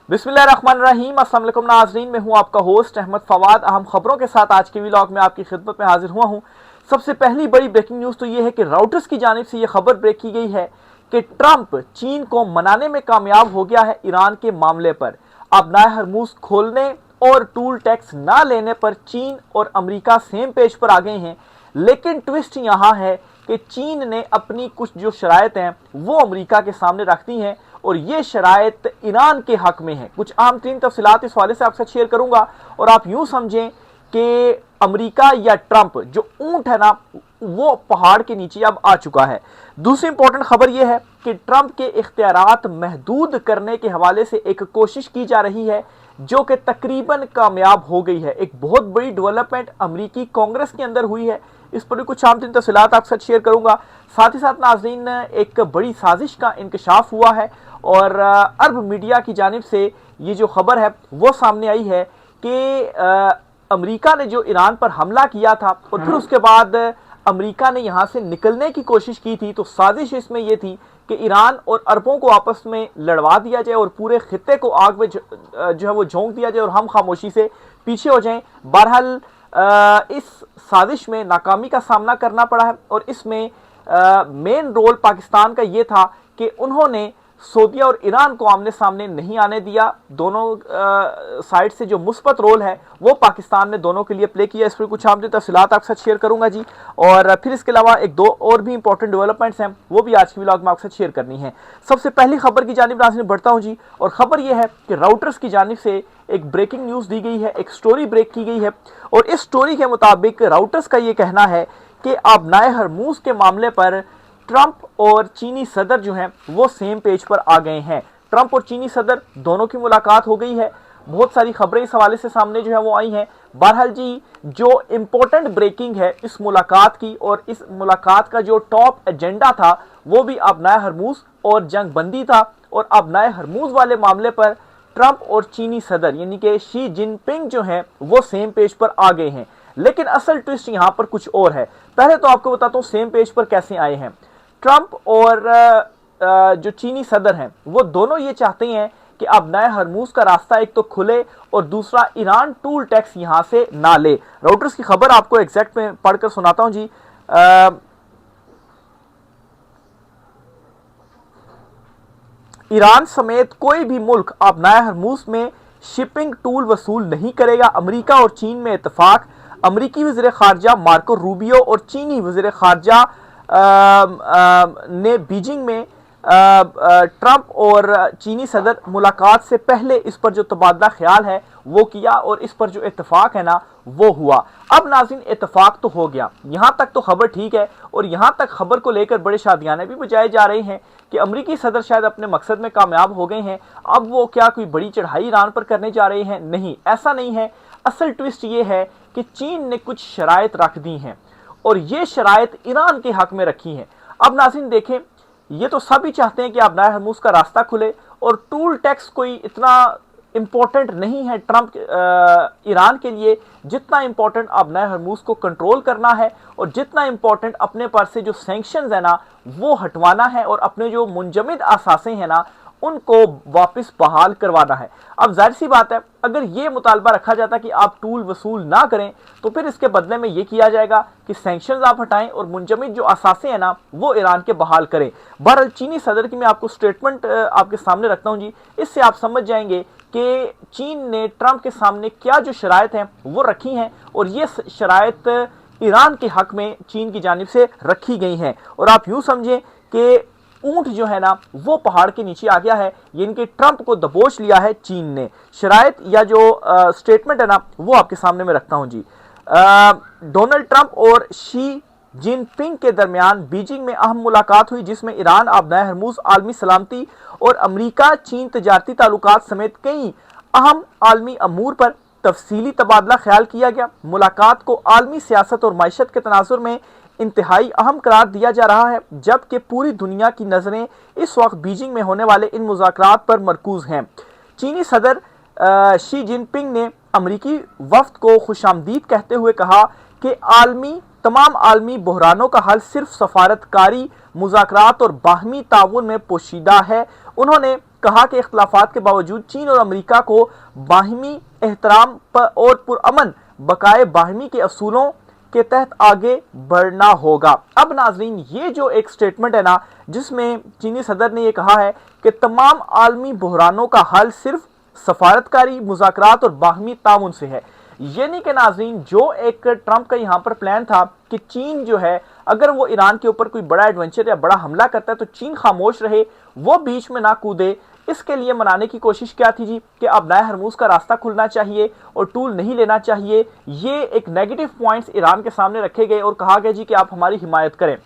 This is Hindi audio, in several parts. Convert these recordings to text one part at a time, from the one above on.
बिस्मिल्लाहिर्रहमानिर्रहीम। अस्सलाम वालेकुम नाज़रीन, मैं हूं आपका होस्ट अहमद फवाद। अहम खबरों के साथ आज के व्लॉग में आपकी खिदमत में हाजिर हुआ हूं। सबसे पहली बड़ी ब्रेकिंग न्यूज़ तो ये है कि राउटर्स की जानिब से ये खबर ब्रेक की गई है कि ट्रंप चीन को मनाने में कामयाब हो गया है ईरान के मामले पर। अब नाए हरमूज खोलने और टूल टैक्स ना लेने पर चीन और अमेरिका सेम पेज पर आ गए हैं। लेकिन ट्विस्ट यहाँ है कि चीन ने अपनी कुछ जो शराइत हैं वो अमेरिका के सामने रख दी हैं और ये शराइत ईरान के हक में है। कुछ अहम तीन तफसीलात इस हवाले से आपसे शेयर करूंगा और आप यूं समझें कि अमेरिका या ट्रंप जो ऊंट है ना वो पहाड़ के नीचे अब आ चुका है। दूसरी इंपॉर्टेंट खबर यह है कि ट्रंप के इख्तियारात महदूद करने के हवाले से एक कोशिश की जा रही है जो कि तकरीबन कामयाब हो गई है। एक बहुत बड़ी डेवलपमेंट अमेरिकी कांग्रेस के अंदर हुई है, इस पर भी कुछ आम तीन तफसीलात आपके साथ शेयर करूंगा। साथ ही साथ नाज़रीन, एक बड़ी साजिश का इंकशाफ हुआ है और अरब मीडिया की जानिब से ये जो खबर है वो सामने आई है कि अमेरिका ने जो ईरान पर हमला किया था और फिर उसके बाद अमेरिका ने यहाँ से निकलने की कोशिश की थी, तो साजिश इसमें यह थी कि ईरान और अरबों को आपस में लड़वा दिया जाए और पूरे खित्ते को आग में जो है वो झोंक दिया जाए और हम खामोशी से पीछे हो जाएं। बहरहाल इस साजिश में नाकामी का सामना करना पड़ा है और इसमें मेन रोल पाकिस्तान का ये था कि उन्होंने सऊदीया और ईरान को आमने सामने नहीं आने दिया। दोनों साइड से जो मुस्बत रोल है वो पाकिस्तान ने दोनों के लिए प्ले किया। इस पर कुछ आम तफसीलात आपके साथ शेयर करूंगा जी, और फिर इसके अलावा एक दो और भी इंपॉर्टेंट डेवलपमेंट्स हैं वो भी आज की व्लॉग में आपके साथ शेयर करनी है। सबसे पहली खबर की जानिब नाज़रीन बढ़ता हूँ जी, और खबर यह है कि राउटर्स की जानिब से एक ब्रेकिंग न्यूज़ दी गई है, एक स्टोरी ब्रेक की गई है और इस स्टोरी के मुताबिक राउटर्स का ये कहना है कि अब नाए हरमूज के मामले पर ट्रंप और चीनी सदर जो हैं वो सेम पेज पर आ गए हैं। ट्रंप और चीनी सदर दोनों की मुलाकात हो गई है। बहुत सारी खबरें इस हवाले से सामने जो है वो आई हैं। बहरहाल जी, जो इम्पोर्टेंट ब्रेकिंग है इस मुलाकात की और इस मुलाकात का जो टॉप एजेंडा था वो भी अब नाए हरमूज और जंग बंदी था। और अब नाए हरमूज वाले मामले पर ट्रंप और चीनी सदर यानी कि शी जिनपिंग जो हैं वो सेम पेज पर आ गए हैं। लेकिन असल ट्विस्ट यहाँ पर कुछ और है। पहले तो आपको बताता हूँ सेम पेज पर कैसे आए हैं। ट्रंप और जो चीनी सदर हैं वो दोनों ये चाहते हैं कि अब नए हरमूज का रास्ता एक तो खुले और दूसरा ईरान टूल टैक्स यहां से ना ले। राउटर्स की खबर आपको एग्जैक्ट में पढ़कर सुनाता हूं जी। ईरान समेत कोई भी मुल्क अब नए हरमूज में शिपिंग टूल वसूल नहीं करेगा। अमेरिका और चीन में इत्तेफाक। अमेरिकी वज़ीर ख़ारजा मार्को रूबियो और चीनी वज़ीर ख़ारजा ने बीजिंग में ट्रंप और चीनी सदर मुलाकात से पहले इस पर जो तबादला ख्याल है वो किया और इस पर जो इत्तेफाक है ना वो हुआ। अब नाज़रीन, इत्तेफाक तो हो गया, यहाँ तक तो खबर ठीक है और यहाँ तक खबर को लेकर बड़े शादियाने भी बजाए जा रहे हैं कि अमेरिकी सदर शायद अपने मकसद में कामयाब हो गए हैं। अब वो क्या कोई बड़ी चढ़ाई ईरान पर करने जा रहे हैं? नहीं, ऐसा नहीं है। असल ट्विस्ट ये है कि चीन ने कुछ शराइत रख दी हैं और ये शराइत ईरान के हक में रखी हैं। अब नाज़रीन देखें, ये तो सभी चाहते हैं कि अब नाए हरमूज का रास्ता खुले और टूल टैक्स कोई इतना इंपॉर्टेंट नहीं है ट्रंप ईरान के लिए जितना इंपॉर्टेंट अब नाए हरमूज को कंट्रोल करना है और जितना इंपॉर्टेंट अपने पर से जो सैंक्शंस है ना वो हटवाना है और अपने जो मुंजमद असासे हैं ना उनको वापस बहाल करवाना है। अब जाहिर सी बात है, अगर ये मुतालबा रखा जाता कि आप टूल वसूल ना करें तो फिर इसके बदले में ये किया जाएगा कि सैंक्शंस आप हटाएं और मुंजमद जो असासे हैं ना वो ईरान के बहाल करें। बहरहाल चीनी सदर की मैं आपको स्टेटमेंट आपके सामने रखता हूं जी, इससे आप समझ जाएंगे कि चीन ने ट्रंप के सामने क्या जो शराइत हैं वो रखी हैं और ये शराइत ईरान के हक में चीन की जानिब से रखी गई हैं। और आप यूं समझें कि ऊंट जो है ना वो पहाड़ के नीचे आ गया है, यानी कि ट्रंप को दबोच लिया है चीन ने। शराइत या जो स्टेटमेंट है ना वो आपके सामने में रखता हूं जी। डोनाल्ड ट्रंप और शी जिनपिंग के दरमियान बीजिंग में अहम मुलाकात हुई जिसमें ईरान, अब नाए हरमूज, आलमी सलामती और अमेरिका चीन तजारती ताल्लुकात समेत कई अहम आलमी अमूर पर तफसीली तबादला ख्याल किया गया। मुलाकात को आलमी सियासत और मईशत के तनाजुर में इंतहाई अहम करार दिया जा रहा है, जबकि पूरी दुनिया की नज़रें इस वक्त बीजिंग में होने वाले इन मुज़ाकरात पर मरकूज हैं। चीनी सदर शी जिनपिंग ने अमरीकी वफ्द को खुशामदीद कहते हुए कहा कि तमाम आलमी बहरानों का हल सिर्फ सफारतकारी मुज़ाकरात और बाहमी ताउन में पोशीदा है। उन्होंने कहा कि इख्तलाफात के बावजूद चीन और अमेरिका को बाहिमी एहतराम पर और पुरअमन बकाए बाहिमी के असूलों के तहत आगे बढ़ना होगा। अब नाजरीन, ये जो एक स्टेटमेंट है ना, जिसमें चीनी सदर ने यह कहा है कि तमाम आलमी बहरानों का हल सिर्फ सफारतकारी मुज़ाकरात और बाहमी ताउन से है। यानी कि नाजरीन, जो एक ट्रंप का यहाँ पर प्लान था कि चीन जो है अगर वो ईरान के ऊपर कोई बड़ा एडवेंचर या बड़ा हमला करता है तो चीन खामोश रहे, वो बीच में ना कूदे, इसके लिए मनाने की कोशिश क्या थी जी कि अब नया हरमूज का रास्ता खुलना चाहिए और टूल नहीं लेना चाहिए। ये एक नेगेटिव पॉइंट्स ईरान के सामने रखे गए और कहा गया जी कि आप हमारी हिमायत करें।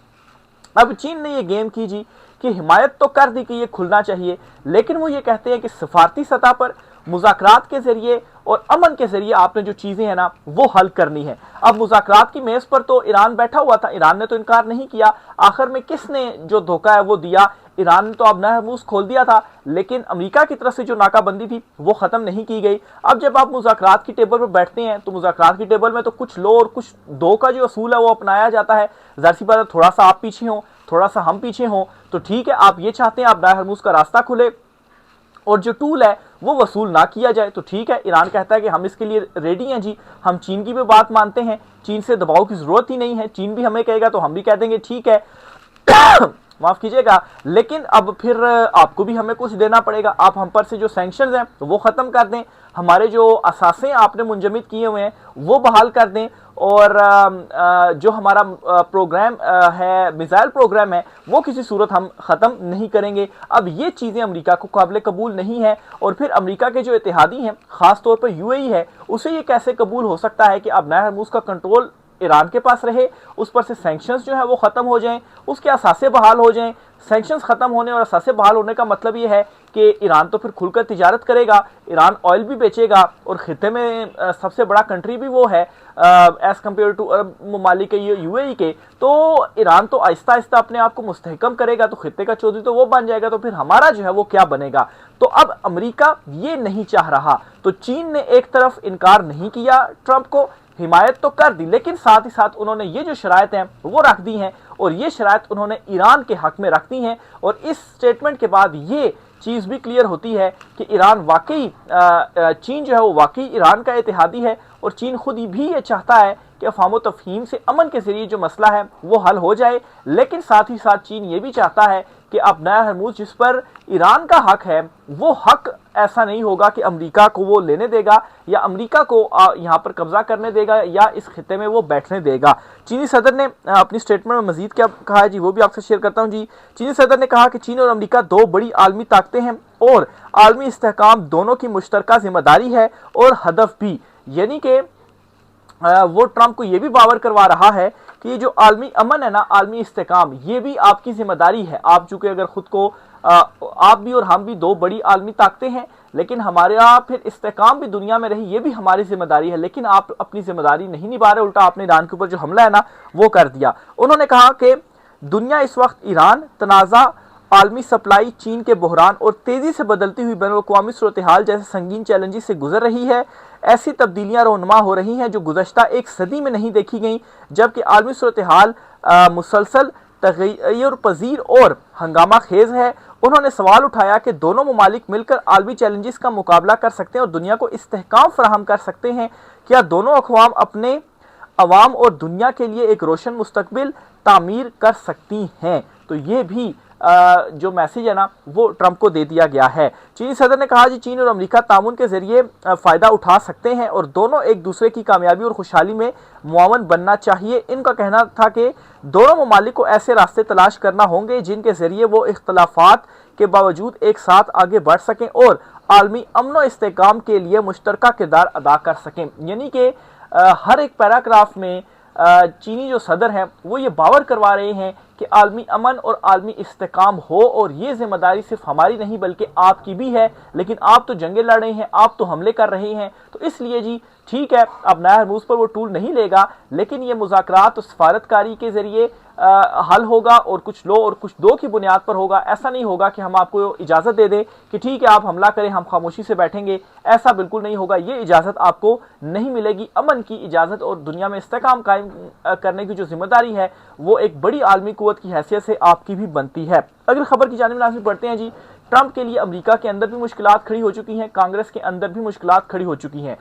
अब चीन ने ये गेम की जी कि हिमायत तो कर दी कि ये खुलना चाहिए, लेकिन वो ये कहते हैं कि सफारती सतह पर मुज़ाकरात के जरिए और अमन के जरिए आपने जो चीजें हैं ना वो हल करनी है। अब मुज़ाकरात की मेज पर तो ईरान बैठा हुआ था, ईरान ने तो इनकार नहीं किया। आखिर में किसने जो धोखा है वो दिया? ईरान ने तो अब नया हरमूज खोल दिया था, लेकिन अमेरिका की तरफ से जो नाकाबंदी थी वो खत्म नहीं की गई। अब जब आप मुज़ाकरात की टेबल पर बैठते हैं तो मुज़ाकरात की टेबल में तो कुछ लो और कुछ दो का जो असूल है वो अपनाया जाता है। जाहिर सी बात है, थोड़ा सा आप पीछे हों, थोड़ा सा हम पीछे हों, तो ठीक है, आप ये चाहते हैं आप नया हरमूज का रास्ता खुले और जो टूल है वो वसूल ना किया जाए, तो ठीक है। ईरान कहता है कि हम इसके लिए रेडी हैं जी, हम चीन की भी बात मानते हैं, चीन से दबाव की जरूरत ही नहीं है, चीन भी हमें कहेगा तो हम भी कह देंगे ठीक है माफ कीजिएगा, लेकिन अब फिर आपको भी हमें कुछ देना पड़ेगा। आप हम पर से जो सैंक्शंस हैं वो खत्म कर दें, हमारे जो असासे आपने मुंजमद किए हुए हैं वो बहाल कर दें, और जो हमारा प्रोग्राम है, मिसाइल प्रोग्राम है, वो किसी सूरत हम ख़त्म नहीं करेंगे। अब ये चीज़ें अमेरिका को काबिल कबूल नहीं है। और फिर अमेरिका के जो इत्तेहादी हैं, ख़ास तौर पर यूएई है, उसे ये कैसे कबूल हो सकता है कि अब नया हरमूज का कंट्रोल ईरान के पास रहे, उस पर से सैंक्शंस जो है वो ख़त्म हो जाएं, उसके असासे बहाल हो जाएं। सैंक्शंस ख़त्म होने और असासे बहाल होने का मतलब ये है कि ईरान तो फिर खुलकर तिजारत करेगा, ईरान ऑयल भी बेचेगा और खिते में सबसे बड़ा कंट्री भी वो है एज़ कम्पेयर टू अरब ममालिक यूएई के। तो ईरान तो आहिस्ता आहिस्ता अपने आप को मुस्तहकम करेगा, तो खिते का चौधरी तो वो बन जाएगा, तो फिर हमारा जो है वो क्या बनेगा? तो अब अमेरिका ये नहीं चाह रहा। तो चीन ने एक तरफ इनकार नहीं किया ट्रंप को, हिमायत तो कर दी, लेकिन साथ ही साथ उन्होंने ये जो शराइत हैं वो रख दी हैं, और ये शराइत उन्होंने ईरान के हक में रख दी हैं। और इस स्टेटमेंट के बाद ये चीज़ भी क्लियर होती है कि ईरान वाकई, चीन जो है वो वाकई ईरान का इत्तेहादी है, और चीन खुद भी ये चाहता है कि अफ़हाम तफ़हीम से अमन के जरिए जो मसला है वो हल हो जाए। लेकिन साथ ही साथ चीन ये भी चाहता है कि अब नया हरमूज जिस पर ईरान का हक है, वो हक ऐसा नहीं होगा कि अमेरिका को वो लेने देगा या अमेरिका को यहाँ पर कब्जा करने देगा या इस खिते में वो बैठने देगा। चीनी सदर ने अपनी स्टेटमेंट में मजीद क्या कहा है जी, वो भी आपसे शेयर करता हूँ जी। चीनी सदर ने कहा कि चीन और अमेरिका दो बड़ी आलमी ताकतें हैं और आलमी इस्तेहकाम दोनों की मुश्तरका जिम्मेदारी है और हदफ भी। यानी कि वो ट्रंप को ये भी बावर करवा रहा है कि ये जो आलमी अमन है ना, आलमी इस्तेहकाम, ये भी आपकी जिम्मेदारी है। आप चूंकि अगर खुद को आप भी और हम भी दो बड़ी आलमी ताकतें हैं, लेकिन हमारे यहाँ फिर इस्तेहकाम भी दुनिया में रही, ये भी हमारी जिम्मेदारी है। लेकिन आप अपनी जिम्मेदारी नहीं निभा रहे, उल्टा आपने ईरान के ऊपर जो हमला है ना वो कर दिया। उन्होंने कहा कि दुनिया इस वक्त ईरान, तनाज़ा, आलमी सप्लाई, चीन के बहरान और तेजी से बदलती हुई बैनुल-अक़वामी सूरत-ए-हाल जैसे संगीन चैलेंजेस से गुजर रही है। ऐसी तब्दीलियां रोनुमा हो रही हैं जो गुज़श्ता एक सदी में नहीं देखी गई, जबकि आलमी सूरत-ए-हाल मुसलसल तग़य्युर पज़ीर और हंगामा खेज है। उन्होंने सवाल उठाया कि दोनों ममालिक मिलकर आलमी चैलेंजेस का मुकाबला कर सकते हैं और दुनिया को इस्तेहकाम फराहम कर सकते हैं। क्या दोनों अक़वाम अपने अवाम और दुनिया के लिए एक रोशन मुस्तकबिल तामीर कर सकती हैं? तो ये भी जो मैसेज है ना वो ट्रंप को दे दिया गया है। चीनी सदर ने कहा जी चीन और अमेरिका तामुन के जरिए फ़ायदा उठा सकते हैं और दोनों एक दूसरे की कामयाबी और खुशहाली में मुआवन बनना चाहिए। इनका कहना था कि दोनों ममालिक को ऐसे रास्ते तलाश करना होंगे जिनके जरिए वो इख्तलाफात के बावजूद एक साथ आगे बढ़ सकें और आलमी अमन व इस्तेहकाम के लिए मुश्तरका किरदार अदा कर सकें। यानी कि हर एक पैराग्राफ में चीनी जो सदर हैं वो ये बावर करवा रहे हैं कि आलमी अमन और आलमी इस्तेहकाम हो, और ये जिम्मेदारी सिर्फ हमारी नहीं बल्कि आपकी भी है। लेकिन आप तो जंगें लड़ रहे हैं, आप तो हमले कर रहे हैं, तो इसलिए जी ठीक है, अब नया हरमूज पर वो टूल नहीं लेगा, लेकिन ये मुज़ाकरात और सफारतकारी के जरिए हल होगा और कुछ लो और कुछ दो की बुनियाद पर होगा। ऐसा नहीं होगा कि हम आपको इजाज़त दे दें कि ठीक है आप हमला करें, हम खामोशी से बैठेंगे, ऐसा बिल्कुल नहीं होगा। ये इजाज़त आपको नहीं मिलेगी। अमन की इजाज़त और दुनिया में इस्तेहकाम कायम करने की जो जिम्मेदारी है वो एक बड़ी आलमी कुव्वत की हैसियत से आपकी भी बनती है। अगली खबर की जानिब नाज़रीन बढ़ते हैं जी। ट्रंप के लिए अमेरिका के अंदर भी मुश्किलात खड़ी हो चुकी हैं, कांग्रेस के अंदर भी मुश्किलात खड़ी हो चुकी हैं।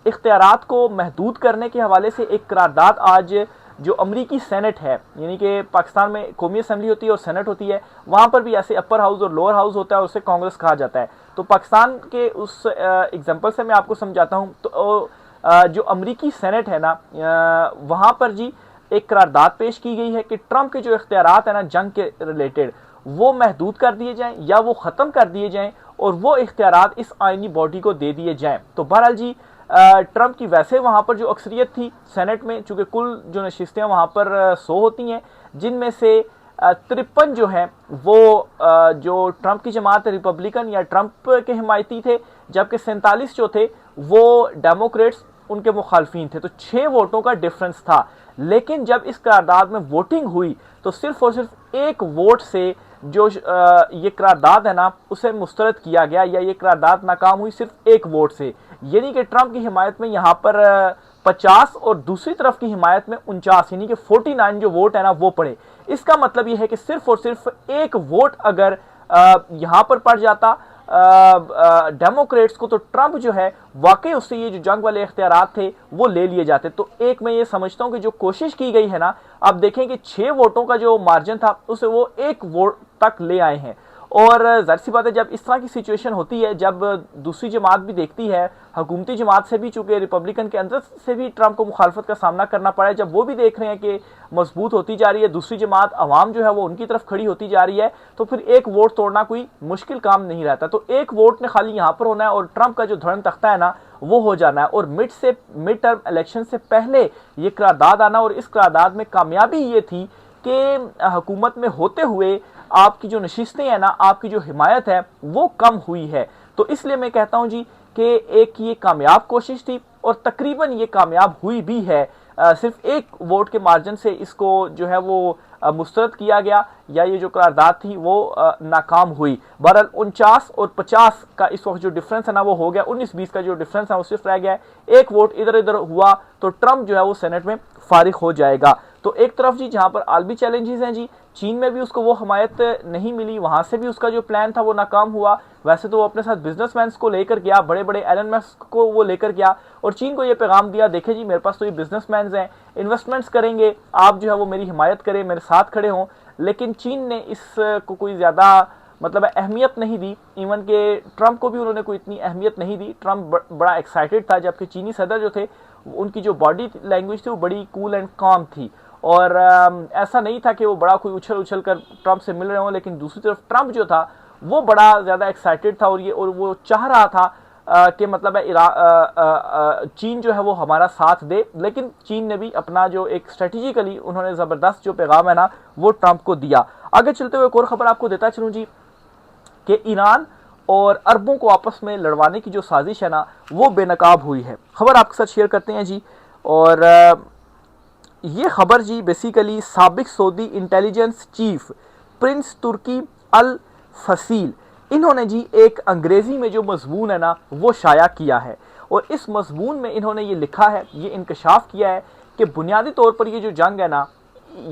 इख्तियारात को महदूद करने के हवाले से एक करारदाद आज जो अमरीकी सेनेट है, यानी कि पाकिस्तान में कौमी असेंबली होती है और सेनेट होती है, वहाँ पर भी ऐसे अपर हाउस और लोअर हाउस होता है, उसे कांग्रेस कहा जाता है। तो पाकिस्तान के उस एग्जाम्पल से मैं आपको समझाता हूँ। तो जो अमरीकी सेनेट है ना, वहाँ पर जी एक करारदाद पेश की गई है कि ट्रंप के जो इख्तियारात है ना जंग के रिलेटेड, वो महदूद कर दिए जाएं या वो ख़त्म कर दिए जाएं और वो इख्तियारात इस आइनी बॉडी को दे दिए जाएं। तो बहरहाल जी ट्रंप की वैसे वहाँ पर जो अक्सरियत थी सेनेट में, चूँकि कुल जो नशिस्तें वहाँ पर 100 होती हैं, जिनमें से 53 जो हैं वो जो ट्रंप की जमात है रिपब्लिकन या ट्रंप के हिमायती थे, जबकि 47 जो थे वो डेमोक्रेट्स उनके मुखालफिन थे। तो 6 वोटों का डिफरेंस था। लेकिन जब इस करारदाद में वोटिंग हुई तो सिर्फ और सिर्फ एक वोट से जो ये करारदाद है ना उसे मुस्तरद किया गया, या ये करारदाद नाकाम हुई सिर्फ एक वोट से। यानी कि ट्रंप की हिमायत में यहाँ पर 50 और दूसरी तरफ की हिमायत में 49, यानी कि 49 जो वोट है ना वो पड़े। इसका मतलब ये है कि सिर्फ और सिर्फ एक वोट अगर यहाँ पर पड़ जाता डेमोक्रेट्स को, तो ट्रंप जो है वाकई उससे ये जो जंग वाले इख्तियारात थे वो ले लिए जाते। तो एक मैं ये समझता हूं कि जो कोशिश की गई है ना, अब देखें कि 6 वोटों का जो मार्जिन था उसे वो एक वोट तक ले आए हैं। और जाहिर सी बात है जब इस तरह की सिचुएशन होती है, जब दूसरी जमात भी देखती है, हुकूमती जमात से भी, चूंकि रिपब्लिकन के अंदर से भी ट्रंप को मुखालफत का सामना करना पड़ा है, जब वो भी देख रहे हैं कि मजबूत होती जा रही है दूसरी जमात, अवाम जो है वो उनकी तरफ खड़ी होती जा रही है, तो फिर एक वोट तोड़ना कोई मुश्किल काम नहीं रहता। तो एक वोट ने खाली यहाँ पर होना है और ट्रंप का जो धर्म तख्ता है ना वो हो जाना है, और मिड टर्म इलेक्शन से पहले ये करारदाद आना। और इस करारदाद में कामयाबी ये थी कि हुकूमत में होते हुए आपकी जो नशिस्तें हैं ना, आपकी जो हिमायत है वो कम हुई है। तो इसलिए मैं कहता हूं जी कि एक ये कामयाब कोशिश थी और तकरीबन ये कामयाब हुई भी है। सिर्फ एक वोट के मार्जिन से इसको जो है वो मुस्तरद किया गया, या ये जो करारदाद थी वो नाकाम हुई। बहरहाल 49 और 50 का इस वक्त जो डिफरेंस है ना वो हो गया, 19-20 का जो डिफरेंस है वो सिर्फ रह गया है। एक वोट इधर इधर हुआ तो ट्रंप जो है वो सेनेट में फारिग हो जाएगा। तो एक तरफ जी जहां पर आलमी चैलेंजेस हैं जी, चीन में भी उसको वो हमायत नहीं मिली, वहां से भी उसका जो प्लान था वो नाकाम हुआ। वैसे तो वो अपने साथ बिजनेसमैन को लेकर गया, बड़े बड़े एलन मस्क को वो लेकर गया और चीन को ये पैगाम दिया, देखे जी मेरे पास तो ये बिजनेसमैन हैं, इन्वेस्टमेंट्स करेंगे, आप जो है वो मेरी हिमायत करें, मेरे साथ खड़े हों। लेकिन चीन ने इसको कोई ज़्यादा मतलब अहमियत नहीं दी, इवन के ट्रंप को भी उन्होंने कोई इतनी अहमियत नहीं दी। ट्रंप बड़ा एक्साइटेड था, जबकि चीनी सदर जो थे उनकी जो बॉडी लैंग्वेज थी वो बड़ी कूल एंड काम थी, और ऐसा नहीं था कि वो बड़ा कोई उछल उछल कर ट्रंप से मिल रहे हों। लेकिन दूसरी तरफ ट्रंप जो था वो बड़ा ज़्यादा एक्साइटेड था और वो चाह रहा था कि मतलब चीन जो है वो हमारा साथ दे। लेकिन चीन ने भी अपना जो एक स्ट्रेटेजिकली उन्होंने ज़बरदस्त जो पैगाम है ना वो ट्रंप को दिया। आगे चलते हुए एक और ख़बर आपको देता चलूँ जी कि ईरान और अरबों को आपस में लड़वाने की जो साजिश है ना वो बेनकाब हुई है। खबर आपके साथ शेयर करते हैं जी। और ये खबर जी बेसिकली साबिक सऊदी इंटेलिजेंस चीफ प्रिंस तुर्की अल फसील, इन्होंने जी एक अंग्रेज़ी में जो मजमून है ना वो शाया किया है, और इस मजमून में इन्होंने ये लिखा है, ये इंकशाफ किया है कि बुनियादी तौर पर ये जो जंग है ना,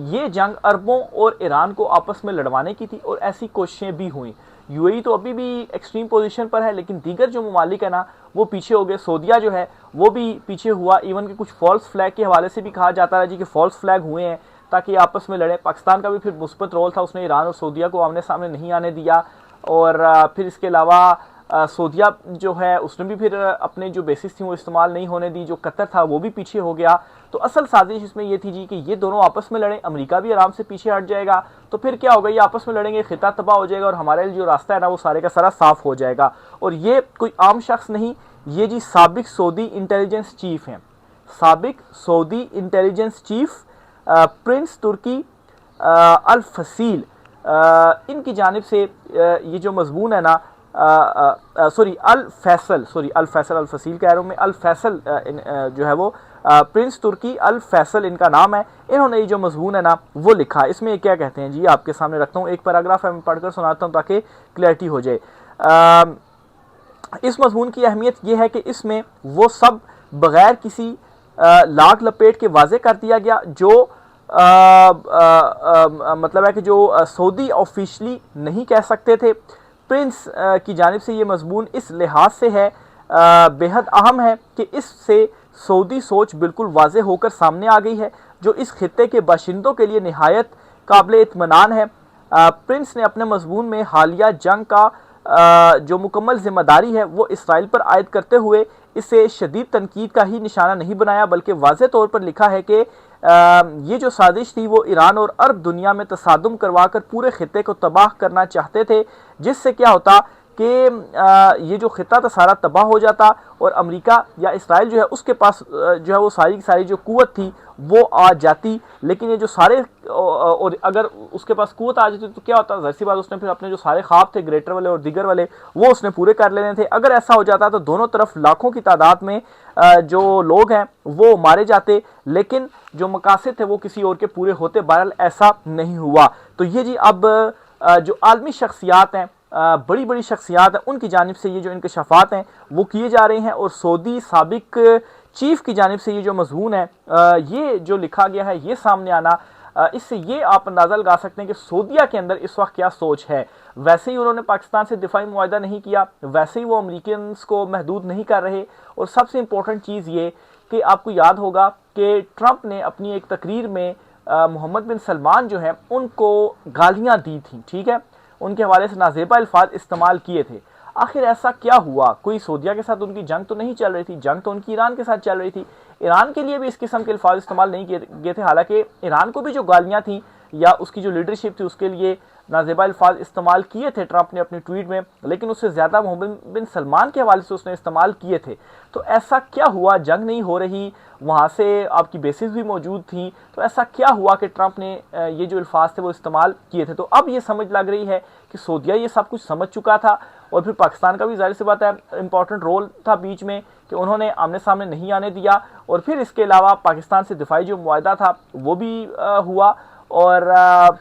ये जंग अरबों और ईरान को आपस में लड़वाने की थी और ऐसी कोशिशें भी हुई। यूएई तो अभी भी एक्सट्रीम पोजीशन पर है, लेकिन दीगर जो ममालिक है ना वो पीछे हो गए। सऊदिया जो है वो भी पीछे हुआ, इवन कि कुछ फॉल्स फ्लैग के हवाले से भी कहा जाता है जी कि फॉल्स फ्लैग हुए हैं ताकि आपस में लड़े। पाकिस्तान का भी फिर मुस्बत रोल था, उसने ईरान और सऊदिया को आमने सामने नहीं आने दिया। और फिर इसके अलावा सऊदिया जो है उसने भी फिर अपने जो बेसिस थी वो इस्तेमाल नहीं होने दी। जो कतर था वो भी पीछे हो गया। तो असल साजिश इसमें ये थी जी कि ये दोनों आपस में लड़ें, अमेरिका भी आराम से पीछे हट जाएगा, तो फिर क्या होगा, ये आपस में लड़ेंगे, खिता तबाह हो जाएगा और हमारे जो रास्ता है ना वो सारे का सारा साफ हो जाएगा। और ये कोई आम शख्स नहीं, ये जी साबिक सऊदी इंटेलिजेंस चीफ हैं, साबिक सऊदी इंटेलिजेंस चीफ प्रिंस तुर्की अल फसील, इनकी जानिब से ये जो मजमून है ना अल फैसल अल फसील कह रहा हूँ मैं, अल फैसल जो है वो प्रिंस तुर्की अल फैसल इनका नाम है। इन्होंने ये जो मजमून है ना वो लिखा। इसमें क्या कहते हैं जी आपके सामने रखता हूँ, एक पैराग्राफ है मैं पढ़कर सुनाता हूँ ताकि क्लैरिटी हो जाए। इस मजमून की अहमियत यह है कि इसमें वो सब बग़ैर किसी लाग लपेट के वाजे कर दिया गया जो मतलब है कि जो सऊदी ऑफिशियली नहीं कह सकते थे। प्रिंस की जानिब से ये मजमून इस लिहाज से है बेहद अहम है कि इससे सऊदी सोच बिल्कुल वाज़ेह होकर सामने आ गई है, जो इस खित्ते के बाशिंदों के लिए निहायत काबिल इत्मीनान है। प्रिंस ने अपने मजमून में हालिया जंग का जो मुकम्मल जिम्मेदारी है वो इसराइल पर आयद करते हुए इसे शदीद तनकीद का ही निशाना नहीं बनाया, बल्कि वाज़ेह तौर पर लिखा है कि ये जो साजिश थी वो ईरान और अरब दुनिया में तसादुम करवाकर पूरे खित्ते को तबाह करना चाहते थे, जिससे क्या होता कि ये जो खित्ता था सारा तबाह हो जाता और अमेरिका या इसराइल जो है उसके पास जो है वो सारी की सारी जो कुव्वत थी वो आ जाती। लेकिन ये जो सारे और अगर उसके पास कुव्वत आ जाती तो क्या होता, ज़ाहिर सी बात उसने फिर अपने जो सारे ख्वाब थे ग्रेटर वाले और दिगर वाले वो उसने पूरे कर लेने थे। अगर ऐसा हो जाता तो दोनों तरफ लाखों की तादाद में जो लोग हैं वो मारे जाते, लेकिन जो मकासद थे वो किसी और के पूरे होते। बहरहाल ऐसा नहीं हुआ। तो ये जी अब जो आलमी शख्सियात हैं, बड़ी बड़ी शख्सियात हैं, उनकी जानिब से ये जो इंकशाफात हैं वो किए जा रहे हैं और सऊदी साबिक चीफ की जानिब से ये जो मजमून है ये जो लिखा गया है ये सामने आना, इससे ये आप अंदाज़ा लगा सकते हैं कि सऊदीया के अंदर इस वक्त क्या सोच है। वैसे ही उन्होंने पाकिस्तान से दिफाई मुआहदा नहीं किया, वैसे ही वो अमरीकन्स को महदूद नहीं कर रहे। और सबसे इंपॉर्टेंट चीज़ ये कि आपको याद होगा कि ट्रंप ने अपनी एक तकरीर में मोहम्मद बिन सलमान जो है उनको गालियाँ दी थी, ठीक है, उनके हवाले से नाजेबा अल्फाज इस्तेमाल किए थे। आखिर ऐसा क्या हुआ? कोई सऊदीया के साथ उनकी जंग तो नहीं चल रही थी, जंग तो उनकी ईरान के साथ चल रही थी। ईरान के लिए भी इस किस्म के अल्फाज इस्तेमाल नहीं किए गए थे। हालांकि ईरान को भी जो गालियाँ थी या उसकी जो लीडरशिप थी उसके लिए नाजेबा अल्फाज इस्तेमाल किए थे ट्रंप ने अपनी ट्वीट में, लेकिन उससे ज़्यादा मोहम्मद बिन सलमान के हवाले से उसने इस्तेमाल किए थे। तो ऐसा क्या हुआ? जंग नहीं हो रही, वहाँ से आपकी बेसिस भी मौजूद थी, तो ऐसा क्या हुआ कि ट्रंप ने ये जो अल्फाज थे वो इस्तेमाल किए थे? तो अब ये समझ लग रही है कि सऊदीया ये सब कुछ समझ चुका था और फिर पाकिस्तान का भी जाहिर सी बात है इंपॉर्टेंट रोल था बीच में कि उन्होंने आमने सामने नहीं आने दिया। और फिर इसके अलावा पाकिस्तान से दिफाई जो मुआहदा था वो भी हुआ और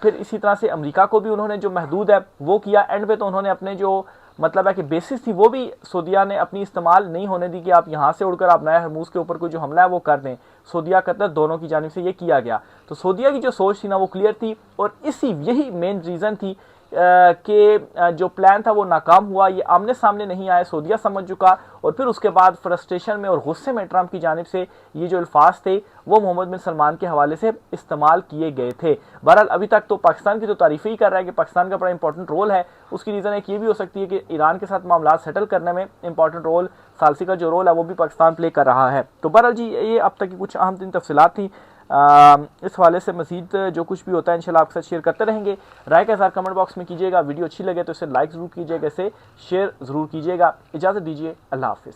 फिर इसी तरह से अमेरिका को भी उन्होंने जो महदूद है वो किया। एंड पे तो उन्होंने अपने जो मतलब है कि बेसिस थी वो भी सऊदीया ने अपनी इस्तेमाल नहीं होने दी कि आप यहाँ से उड़कर आप नया हरमूज के ऊपर कोई जो हमला है वो कर दें। सऊदीया कतर दोनों की जानिब से ये किया गया। तो सऊदीया की जो सोच थी ना वो क्लियर थी और यही मेन रीज़न थी कि जो प्लान था वो नाकाम हुआ। ये आमने सामने नहीं आए, सऊदीया समझ चुका और फिर उसके बाद फ्रस्ट्रेशन में और गुस्से में ट्रंप की जानिब से ये जो अल्फाज थे वो मोहम्मद बिन सलमान के हवाले से इस्तेमाल किए गए थे। बहरहाल अभी तक तो पाकिस्तान की तो तारीफ़ ही कर रहा है कि पाकिस्तान का बड़ा इंपॉर्टेंट रोल है। उसकी रीज़न एक ये भी हो सकती है कि ईरान के साथ मामला सेटल करने में इंपॉर्टेंट रोल सालसी का जो रोल है वो भी पाकिस्तान प्ले कर रहा है। तो बहरहाल जी ये अब तक की कुछ अहम तीन तफसीलात थी। इस हवाले से मज़ीद जो कुछ भी होता है इंशाल्लाह आपके साथ शेयर करते रहेंगे। राय का इज़हार कमेंट बॉक्स में कीजिएगा। वीडियो अच्छी लगे तो इसे लाइक ज़रूर कीजिएगा, इसे शेयर ज़रूर कीजिएगा। इजाज़त दीजिए, अल्लाह हाफ़िज़।